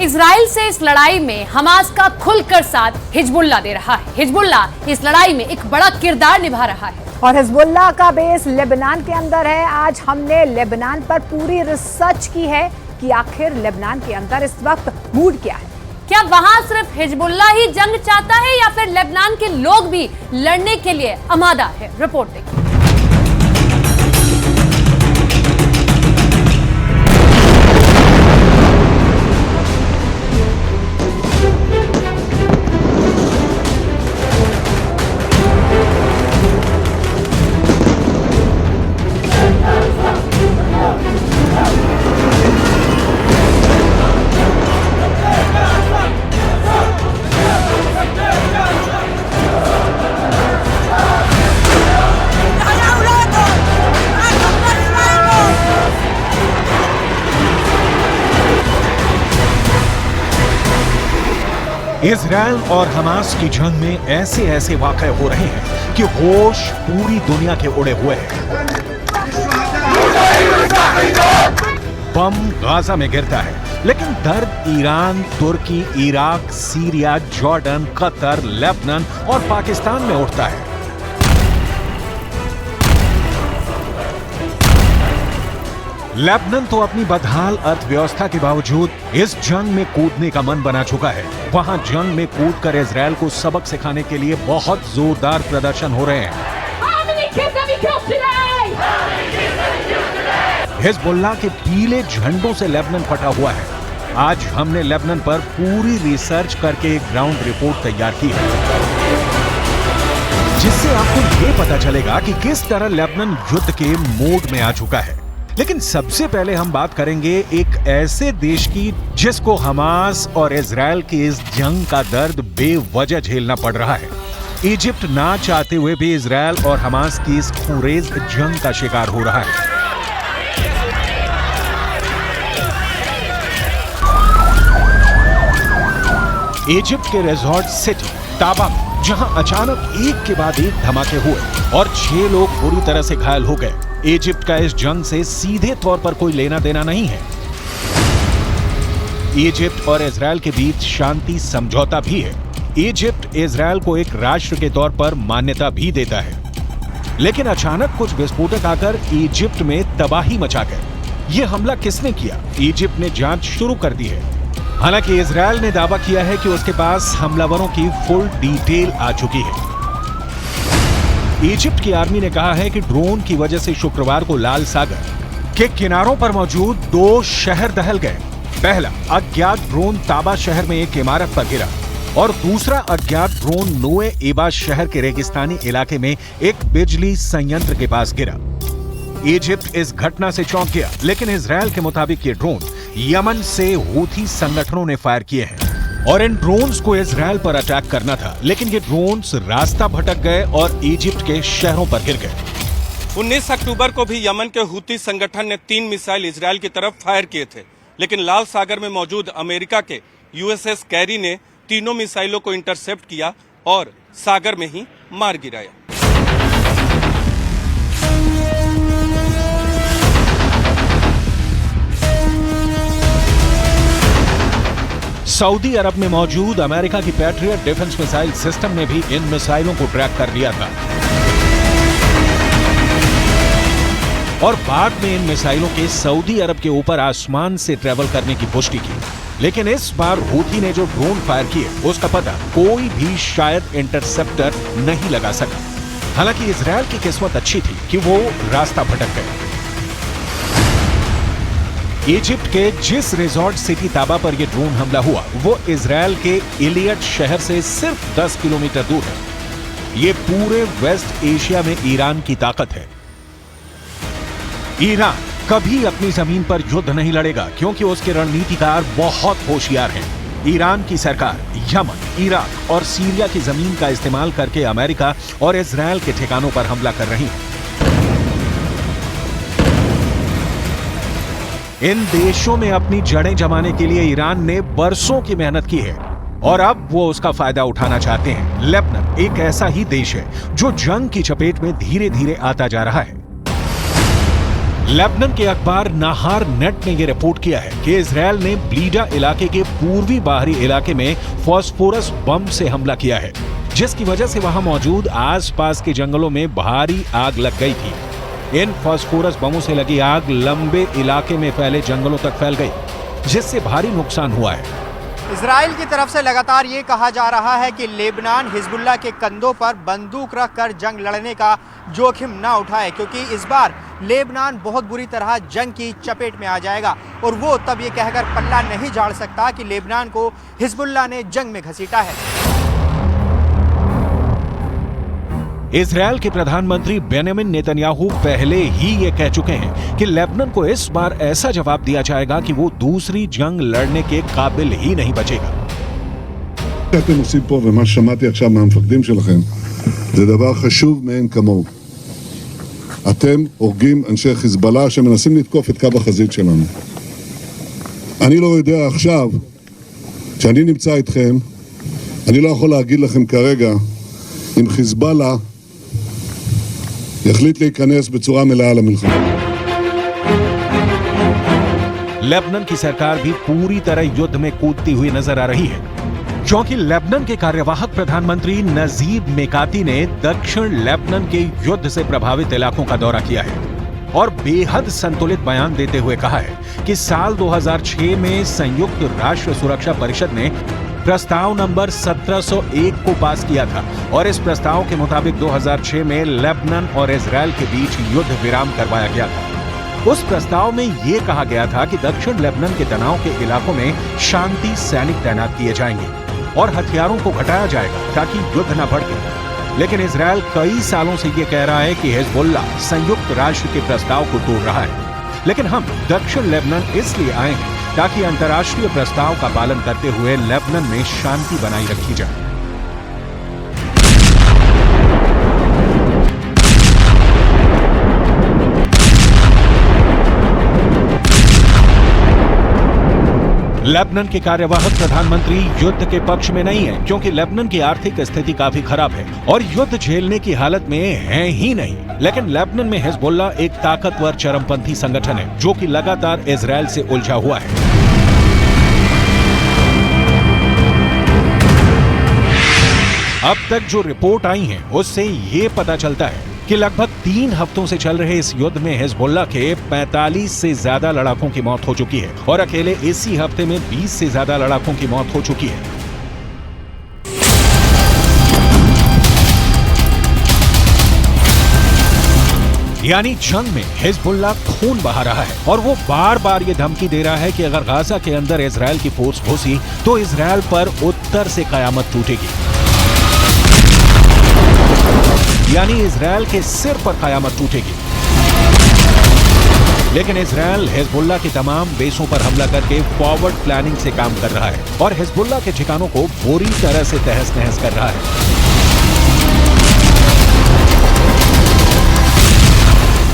Israel से इस लड़ाई में हमास का खुलकर साथ हिजबुल्लाह दे रहा है। हिजबुल्लाह इस लड़ाई में एक बड़ा किरदार निभा रहा है और हिजबुल्लाह का बेस लेबनान के अंदर है। आज हमने लेबनान पर पूरी रिसर्च की है कि आखिर लेबनान के अंदर इस वक्त मूड क्या है। क्या वहां सिर्फ हिजबुल्लाह ही जंग चाहता है या फिर लेबनान के लोग भी लड़ने के लिए आमादा है? रिपोर्ट देखिए। इजराइल और हमास की जंग में ऐसे ऐसे वाक़े हो रहे हैं कि होश पूरी दुनिया के उड़े हुए हैं। बम गाजा में गिरता है, लेकिन दर्द ईरान, तुर्की, Iraq, Syria, Jordan, Qatar, Lebanon और पाकिस्तान में उठता है। लेबनान तो अपनी बदहाल अर्थव्यवस्था के बावजूद इस जंग में कूदने का मन बना चुका है। वहां जंग में कूदकर इजराइल को सबक सिखाने के लिए बहुत जोरदार प्रदर्शन हो रहे हैं। हिजबुल्लाह के पीले झंडों से लेबनान फटा हुआ है। आज हमने लेबनान पर पूरी रिसर्च करके एक ग्राउंड रिपोर्ट तैयार की है, जिससे आपको ये पता चलेगा कि किस तरह लेबनान युद्ध के मोड में आ चुका है। लेकिन सबसे पहले हम बात करेंगे एक ऐसे देश की जिसको हमास और इजराइल की इस जंग का दर्द बेवजह झेलना पड़ रहा है। इजिप्ट ना चाहते हुए भी इजराइल और हमास की इस खुरेज जंग का शिकार हो रहा है। इजिप्ट के रिजॉर्ट सिटी ताबा में जहां अचानक एक के बाद एक धमाके हुए और 6 लोग बुरी तरह से घायल हो गए। इजिप्ट का इस जंग से सीधे तौर पर कोई लेना देना नहीं है। इजिप्ट और इजराइल के बीच शांति समझौता भी है। इजिप्ट इजराइल को एक राष्ट्र के तौर पर मान्यता भी देता है। लेकिन अचानक कुछ विस्फोटक आकर इजिप्ट में तबाही मचा गए। यह हमला किसने किया? इजिप्ट ने जांच शुरू कर दी है। हालांकि इजराइल ने दावा किया है कि उसके पास हमलावरों की फुल डिटेल आ चुकी है। इजिप्ट की आर्मी ने कहा है कि ड्रोन की वजह से शुक्रवार को लाल सागर के किनारों पर मौजूद 2 शहर दहल गए। पहला अज्ञात ड्रोन ताबा शहर में एक इमारत पर गिरा और दूसरा अज्ञात ड्रोन नोए एबा शहर के रेगिस्तानी इलाके में एक बिजली संयंत्र के पास गिरा। इजिप्ट इस घटना से चौंक गया, लेकिन इजराइल के मुताबिक ये ड्रोन यमन से हूथी संगठनों ने फायर किए हैं और इन ड्रोन्स को इजराइल पर अटैक करना था, लेकिन ये ड्रोन्स रास्ता भटक गए और इजिप्ट के शहरों पर गिर गए। 19 अक्टूबर को भी यमन के हूथी संगठन ने 3 मिसाइल इजराइल की तरफ फायर किए थे, लेकिन लाल सागर में मौजूद अमेरिका के यूएसएस कैरी ने तीनों मिसाइलों को इंटरसेप्ट किया और सागर में ही मार गिराया। सऊदी अरब में मौजूद अमेरिका की पैट्रियट डिफेंस मिसाइल सिस्टम ने भी इन मिसाइलों को ट्रैक कर लिया था और बाद में इन मिसाइलों के सऊदी अरब के ऊपर आसमान से ट्रेवल करने की पुष्टि की। लेकिन इस बार हूथी ने जो ड्रोन फायर किए उसका पता कोई भी शायद इंटरसेप्टर नहीं लगा सका। हालांकि इजराइल की किस्मत अच्छी थी कि वो रास्ता भटक गए। इजिप्ट के जिस रिजॉर्ट सिटी ताबा पर यह ड्रोन हमला हुआ वो इजराइल के इलियट शहर से सिर्फ 10 किलोमीटर दूर है। ये पूरे वेस्ट एशिया में ईरान की ताकत है। ईरान कभी अपनी जमीन पर युद्ध नहीं लड़ेगा क्योंकि उसके रणनीतिकार बहुत होशियार हैं। ईरान की सरकार यमन, इराक और सीरिया की जमीन का इस्तेमाल करके अमेरिका और इजराइल के ठिकानों पर हमला कर रही है। इन देशों में अपनी जड़ें जमाने के लिए ईरान ने बरसों की मेहनत की है और अब वो उसका फायदा उठाना चाहते हैं। लेबनान एक ऐसा ही देश है जो जंग की चपेट में धीरे धीरे आता जा रहा है। लेबनान के अखबार नाहार नेट ने यह रिपोर्ट किया है कि इजरायल ने ब्लीडा इलाके के पूर्वी बाहरी इलाके में फास्फोरस बम से हमला किया है, जिसकी वजह से वहां मौजूद आसपास के जंगलों में भारी आग लग गई थी। इन फास्फोरस बमों से लगी आग लंबे इलाके में फैले जंगलों तक फैल गई, जिससे भारी नुकसान हुआ है। इजराइल की तरफ से लगातार ये कहा जा रहा है कि लेबनान हिजबुल्लाह के कंधों पर बंदूक रखकर जंग लड़ने का जोखिम ना उठाए, क्योंकि इस बार लेबनान बहुत बुरी तरह जंग की चपेट में आ जाएगा और वो तब ये कहकर पल्ला नहीं झाड़ सकता कि लेबनान को हिजबुल्लाह ने जंग में घसीटा है। इजरायल के प्रधानमंत्री बेंजामिन नेतन्याहू पहले ही ये कह चुके हैं कि लेबनान को इस बार ऐसा जवाब दिया जाएगा कि वो दूसरी जंग लड़ने के काबिल ही नहीं बचेगा। אתם עושים פה ומה ששמעתי עכשיו מהמפקדים שלכם זה דבר חשוב מאין כמוהו. אתם הורגים אנשי חיזבאללה שמנסים לתקוף את קו החזית שלנו. אני לא יודע עכשיו, כשאני נמצא איתכם, אני לא יכול להגיד לכם כרגע אם חיזבאללה יחליט להיכנס בצורה מלאה למלחמה. लेबनान की सरकार भी पूरी तरह युद्ध में कूदती हुई नजर आ रही है, क्योंकि लेबनान के कार्यवाहक प्रधानमंत्री नजीब मेकाती ने दक्षिण लेबनान के युद्ध से प्रभावित इलाकों का दौरा किया है और बेहद संतुलित बयान देते हुए कहा है कि साल 2006 में संयुक्त राष्ट्र सुरक्षा परिषद ने प्रस्ताव नंबर 1701 को पास किया था और इस प्रस्ताव के मुताबिक 2006 में लेबनान और इजरायल के बीच युद्ध विराम करवाया गया था। उस प्रस्ताव में यह कहा गया था कि दक्षिण लेबनान के तनाव के इलाकों में शांति सैनिक तैनात किए जाएंगे और हथियारों को घटाया जाएगा ताकि युद्ध न भड़के। लेकिन इजरायल कई सालों से यह कह रहा है कि हिजबुल्लाह संयुक्त राष्ट्र के प्रस्ताव को तोड़ रहा है, लेकिन हम दक्षिण लेबनान इसलिए आए हैं ताकि अंतर्राष्ट्रीय प्रस्ताव का पालन करते हुए लेबनान में शांति बनाई रखी जाए। लेबनान के कार्यवाहक प्रधानमंत्री युद्ध के पक्ष में नहीं है, क्योंकि लेबनान की आर्थिक स्थिति काफी खराब है और युद्ध झेलने की हालत में है ही नहीं। लेकिन लेबनान में हिजबुल्लाह एक ताकतवर चरमपंथी संगठन है जो कि लगातार इजरायल से उलझा हुआ है। अब तक जो रिपोर्ट आई है उससे ये पता चलता है कि लगभग 3 हफ्तों से चल रहे इस युद्ध में हिजबुल्लाह के 45 से ज्यादा लड़ाकों की मौत हो चुकी है और अकेले इसी हफ्ते में 20 से ज्यादा लड़ाकों की मौत हो चुकी है। यानी जंग में हिजबुल्लाह खून बहा रहा है और वो बार बार ये धमकी दे रहा है कि अगर गाजा के अंदर इजरायल की फोर्स घुसी तो इजरायल पर उत्तर से कयामत टूटेगी, यानी इजरायल के सिर पर कयामत टूटेगी। लेकिन इजरायल हिजबुल्लाह के तमाम बेसों पर हमला करके फॉरवर्ड प्लानिंग से काम कर रहा है और हिजबुल्लाह के ठिकानों को बुरी तरह से तहस नहस कर रहा है।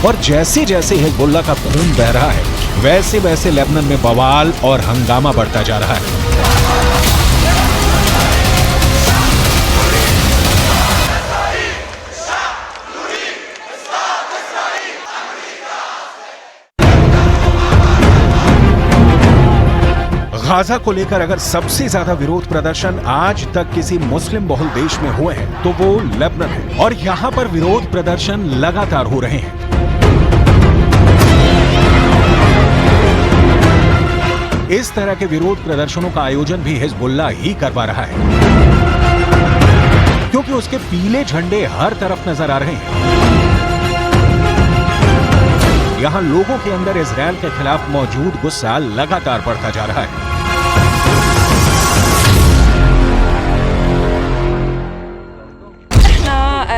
और जैसे जैसे हिजबुल्लाह का खून बह रहा है, वैसे वैसे लेबनान में बवाल और हंगामा बढ़ता जा रहा है। गाजा को लेकर अगर सबसे ज्यादा विरोध प्रदर्शन आज तक किसी मुस्लिम बहुल देश में हुए हैं तो वो लेबनान है और यहाँ पर विरोध प्रदर्शन लगातार हो रहे हैं। इस तरह के विरोध प्रदर्शनों का आयोजन भी हिजबुल्लाह ही करवा रहा है, क्योंकि उसके पीले झंडे हर तरफ नजर आ रहे हैं। यहां लोगों के अंदर इजरायल के खिलाफ मौजूद गुस्सा लगातार बढ़ता जा रहा है।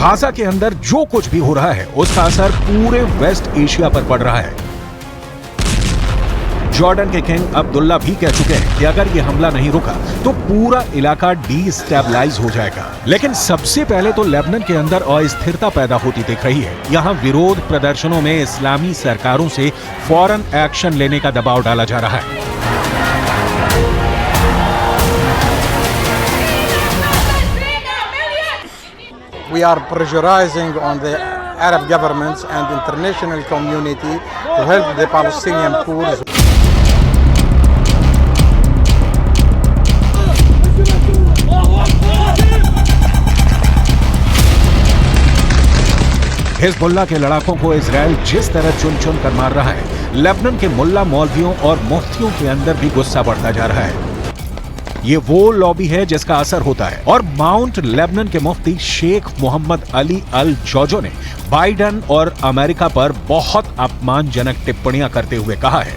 गाजा के अंदर जो कुछ भी हो रहा है उसका असर पूरे वेस्ट एशिया पर पड़ रहा है। जॉर्डन के किंग अब्दुल्ला भी कह चुके हैं कि अगर ये हमला नहीं रुका तो पूरा इलाका डिस्टेबलाइज हो जाएगा। लेकिन सबसे पहले तो लेबनान के अंदर अस्थिरता पैदा होती दिख रही है। यहाँ विरोध प्रदर्शनों में इस्लामी सरकारों से फौरन एक्शन लेने का दबाव डाला जा रहा है। We are pressurizing on the Arab governments and international community to help the Palestinian Kurds. Hezbollah के लड़ाकों को इजराइल जिस तरह चुन चुन कर मार रहा है, लेबनान के मुल्ला मौलवियों और मुफ्तियों के अंदर भी गुस्सा बढ़ता जा रहा है। ये वो लॉबी है जिसका असर होता है। और माउंट लेबनान के मुफ्ती शेख मोहम्मद अली अल जौजो ने बाइडन और अमेरिका पर बहुत अपमानजनक टिप्पणियां करते हुए कहा है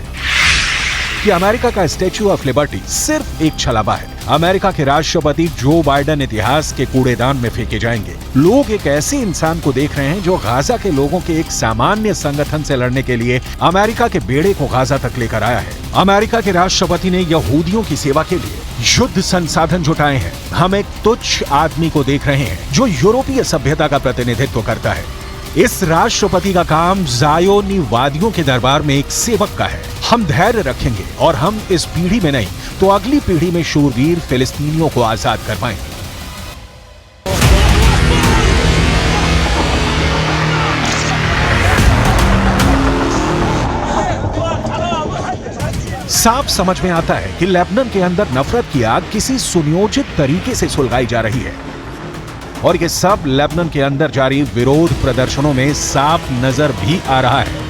कि अमेरिका का स्टैच्यू ऑफ लिबर्टी सिर्फ एक छलावा है। अमेरिका के राष्ट्रपति जो बाइडन इतिहास के कूड़ेदान में फेंके जाएंगे। लोग एक ऐसे इंसान को देख रहे हैं जो गाजा के लोगों के एक सामान्य संगठन से लड़ने के लिए अमेरिका के बेड़े को गाजा तक लेकर आया है। अमेरिका के राष्ट्रपति ने यहूदियों की सेवा के लिए युद्ध संसाधन जुटाए हैं। हम एक तुच्छ आदमी को देख रहे हैं जो यूरोपीय सभ्यता का प्रतिनिधित्व करता है। इस राष्ट्रपति का काम ज़ायोनीवादियों के दरबार में एक सेवक का है। हम धैर्य रखेंगे और हम इस पीढ़ी में नहीं तो अगली पीढ़ी में शूरवीर फिलिस्तीनियों को आजाद करवाएंगे। साफ समझ में आता है कि लेबनान के अंदर नफरत की आग किसी सुनियोजित तरीके से सुलगाई जा रही है और ये सब लेबनान के अंदर जारी विरोध प्रदर्शनों में साफ नजर भी आ रहा है।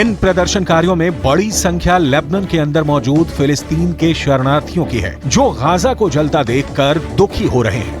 इन प्रदर्शनकारियों में बड़ी संख्या लेबनान के अंदर मौजूद फिलिस्तीन के शरणार्थियों की है जो गाजा को जलता देखकर दुखी हो रहे हैं।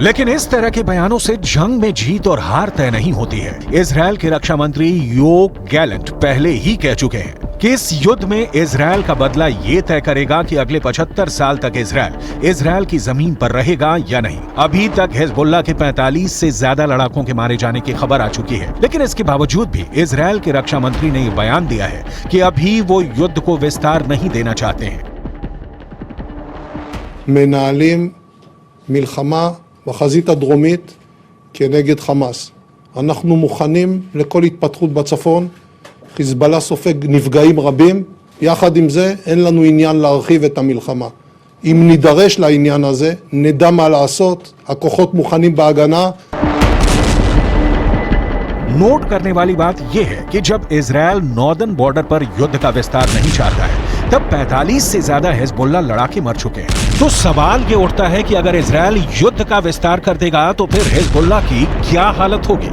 लेकिन इस तरह के बयानों से जंग में जीत और हार तय नहीं होती है। इजरायल के रक्षा मंत्री योव गैलेंट पहले ही कह चुके हैं कि इस युद्ध में इजरायल का बदला ये तय करेगा कि अगले 75 साल तक इजरायल की जमीन पर रहेगा या नहीं। अभी तक हिजबुल्लाह के 45 से ज्यादा लड़ाकों के मारे जाने की खबर आ चुकी है, लेकिन इसके बावजूद भी इजरायल के रक्षा मंत्री ने यह बयान दिया है कि अभी वो युद्ध को विस्तार नहीं देना चाहते हैं। מנהלים מלחמה בחזית הדרומית כנגד חמאס. אנחנו מוכנים לכל התפתחות בצפון. חיזבאללה סופג נפגעים רבים. יחד עם זה אין לנו עניין להרחיב את המלחמה. אם נידרש לעניין הזה, נדע מה לעשות. הכוחות מוכנים בהגנה. नोट करने वाली बात यह है कि जब इजरायल नॉर्दर्न बॉर्डर पर युद्ध का विस्तार नहीं चाहता है, तब 45 से ज्यादा हिजबुल्लाह लड़ाके मर चुके हैं। तो सवाल ये उठता है कि अगर इजरायल युद्ध का विस्तार कर देगा तो फिर हिजबुल्लाह की क्या हालत होगी।